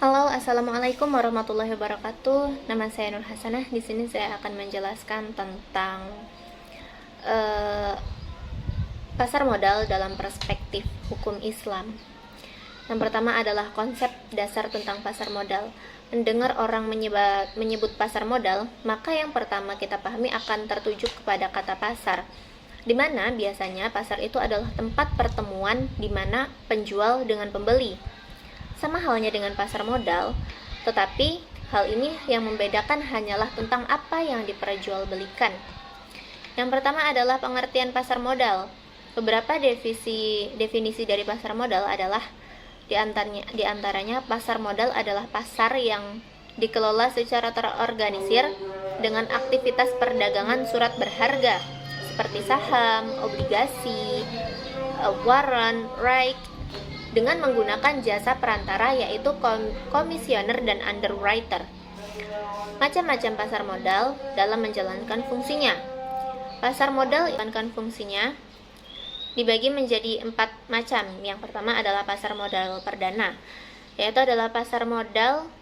Halo, assalamualaikum warahmatullahi wabarakatuh. Nama saya Nur Hasanah. Di sini saya akan menjelaskan tentang eh, pasar modal dalam perspektif hukum Islam. Yang pertama adalah konsep dasar tentang pasar modal. Mendengar orang menyebut pasar modal, maka yang pertama kita pahami akan tertuju kepada kata pasar, di mana biasanya pasar itu adalah tempat pertemuan di mana penjual dengan pembeli. Sama halnya dengan pasar modal, tetapi hal ini yang membedakan hanyalah tentang apa yang diperjualbelikan. Yang pertama adalah pengertian pasar modal. Beberapa definisi dari pasar modal adalah di antaranya pasar modal adalah pasar yang dikelola secara terorganisir dengan aktivitas perdagangan surat berharga seperti saham, obligasi, warrant, right, dengan menggunakan jasa perantara yaitu komisioner dan underwriter. Macam-macam pasar modal dalam menjalankan fungsinya. Pasar modal menjalankan fungsinya dibagi menjadi 4 macam. Yang pertama adalah pasar modal perdana, yaitu adalah pasar modal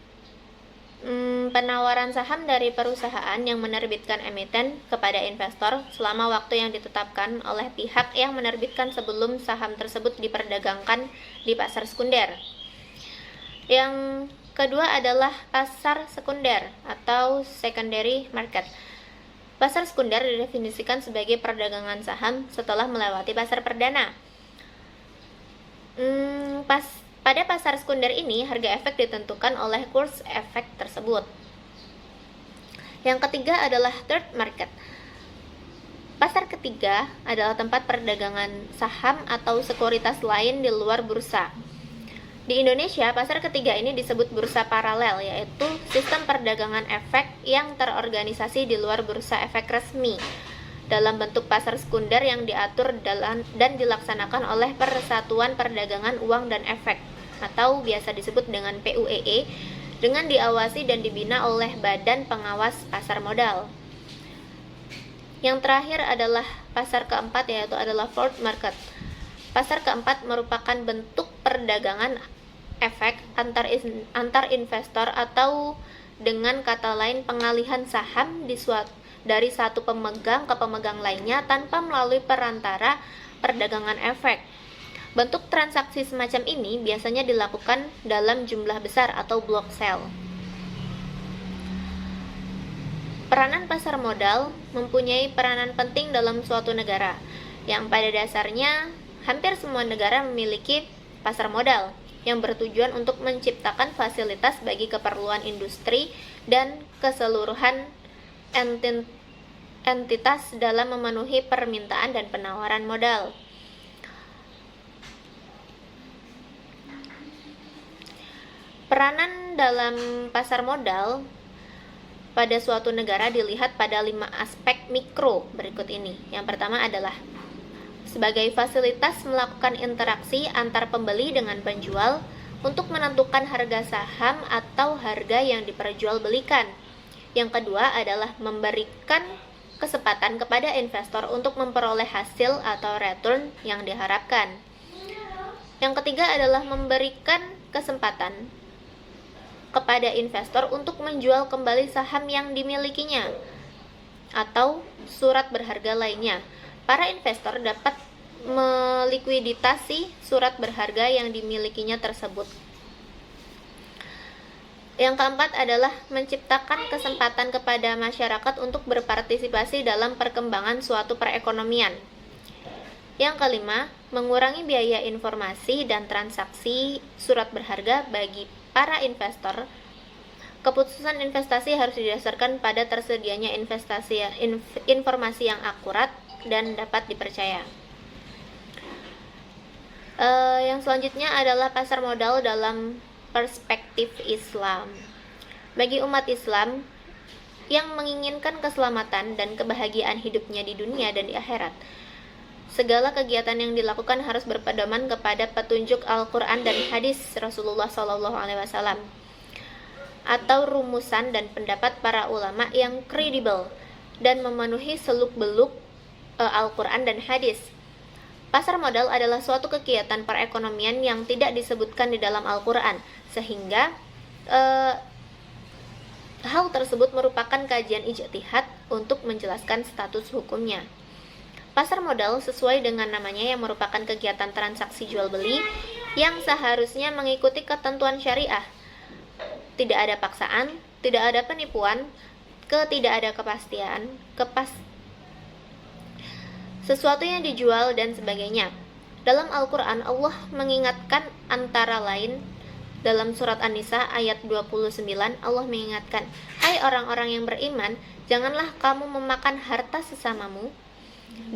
penawaran saham dari perusahaan yang menerbitkan emiten kepada investor selama waktu yang ditetapkan oleh pihak yang menerbitkan sebelum saham tersebut diperdagangkan di pasar sekunder. Yang kedua adalah pasar sekunder atau secondary market. Pasar sekunder didefinisikan sebagai perdagangan saham setelah melewati pasar perdana. Pada pasar sekunder ini, harga efek ditentukan oleh kurs efek tersebut. Yang ketiga adalah third market. Pasar ketiga adalah tempat perdagangan saham atau sekuritas lain di luar bursa. Di Indonesia, pasar ketiga ini disebut bursa paralel, yaitu sistem perdagangan efek yang terorganisasi di luar bursa efek resmi dalam bentuk pasar sekunder yang diatur dan dilaksanakan oleh Persatuan Perdagangan Uang dan Efek atau biasa disebut dengan PUEE, dengan diawasi dan dibina oleh Badan Pengawas Pasar Modal. Yang terakhir adalah pasar keempat, yaitu adalah fourth market. Pasar keempat merupakan bentuk perdagangan efek antar investor atau dengan kata lain pengalihan saham dari satu pemegang ke pemegang lainnya tanpa melalui perantara perdagangan efek. Bentuk transaksi semacam ini biasanya dilakukan dalam jumlah besar atau block sale. Peranan pasar modal mempunyai peranan penting dalam suatu negara, yang pada dasarnya hampir semua negara memiliki pasar modal yang bertujuan untuk menciptakan fasilitas bagi keperluan industri dan keseluruhan entitas dalam memenuhi permintaan dan penawaran modal. Peranan dalam pasar modal pada suatu negara dilihat pada 5 aspek mikro berikut ini. Yang pertama adalah sebagai fasilitas melakukan interaksi antar pembeli dengan penjual untuk menentukan harga saham atau harga yang diperjualbelikan. Yang kedua adalah memberikan kesempatan kepada investor untuk memperoleh hasil atau return yang diharapkan. Yang ketiga adalah memberikan kesempatan kepada investor untuk menjual kembali saham yang dimilikinya atau surat berharga lainnya. Para investor dapat melikuiditasi surat berharga yang dimilikinya tersebut. Yang keempat adalah menciptakan kesempatan kepada masyarakat untuk berpartisipasi dalam perkembangan suatu perekonomian. Yang kelima, mengurangi biaya informasi dan transaksi surat berharga bagi para investor. Keputusan investasi harus didasarkan pada tersedianya informasi yang akurat dan dapat dipercaya. Yang selanjutnya adalah pasar modal dalam perspektif Islam. Bagi umat Islam yang menginginkan keselamatan dan kebahagiaan hidupnya di dunia dan di akhirat, segala kegiatan yang dilakukan harus berpedoman kepada petunjuk Al-Quran dan hadis Rasulullah SAW atau rumusan dan pendapat para ulama yang kredibel dan memenuhi seluk-beluk Al-Quran dan hadis. Pasar modal adalah suatu kegiatan perekonomian yang tidak disebutkan di dalam Al-Quran, sehingga eh, hal tersebut merupakan kajian ijtihad untuk menjelaskan status hukumnya. Pasar modal sesuai dengan namanya yang merupakan kegiatan transaksi jual beli yang seharusnya mengikuti ketentuan syariah. Tidak ada paksaan, tidak ada penipuan, tidak ada kepastian, sesuatu yang dijual dan sebagainya. Dalam Al-Quran, Allah mengingatkan antara lain dalam surat An-Nisa ayat 29, Allah mengingatkan, "Hai orang-orang yang beriman, janganlah kamu memakan harta sesamamu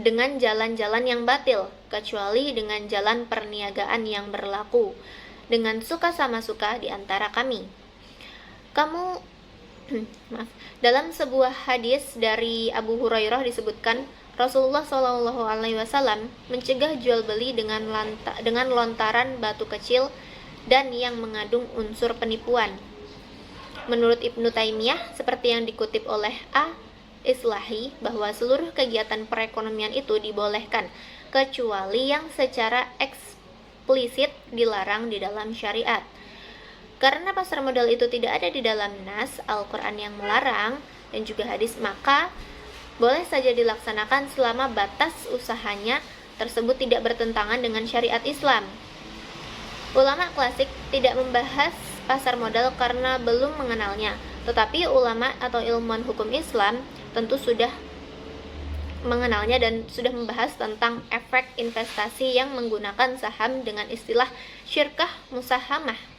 dengan jalan-jalan yang batil, kecuali dengan jalan perniagaan yang berlaku, dengan suka sama suka di antara kami." Dalam sebuah hadis dari Abu Hurairah disebutkan, Rasulullah SAW mencegah jual beli dengan lontaran batu kecil dan yang mengandung unsur penipuan. Menurut Ibnu Taimiyah, seperti yang dikutip oleh Islahi, bahwa seluruh kegiatan perekonomian itu dibolehkan, kecuali yang secara eksplisit dilarang di dalam syariat. Karena pasar modal itu tidak ada di dalam nas Al-Quran yang melarang dan juga hadis, maka boleh saja dilaksanakan selama batas usahanya tersebut tidak bertentangan dengan syariat Islam. Ulama klasik tidak membahas pasar modal karena belum mengenalnya, tetapi ulama atau ilmuwan hukum Islam tentu sudah mengenalnya dan sudah membahas tentang efek investasi yang menggunakan saham dengan istilah syirkah musahamah.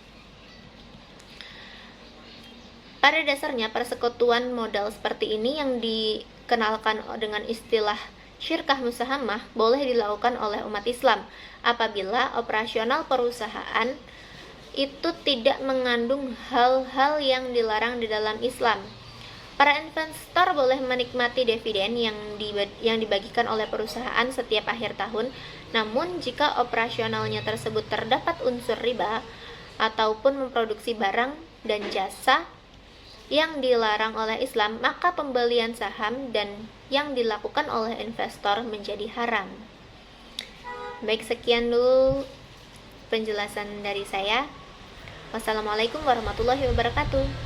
Pada dasarnya, persekutuan modal seperti ini yang dikenalkan dengan istilah syirkah musahamah boleh dilakukan oleh umat Islam apabila operasional perusahaan itu tidak mengandung hal-hal yang dilarang di dalam Islam. Para investor boleh menikmati dividen yang dibagikan oleh perusahaan setiap akhir tahun, namun jika operasionalnya tersebut terdapat unsur riba ataupun memproduksi barang dan jasa yang dilarang oleh Islam, maka pembelian saham dan yang dilakukan oleh investor menjadi haram. Baik, sekian dulu penjelasan dari saya. Wassalamualaikum warahmatullahi wabarakatuh.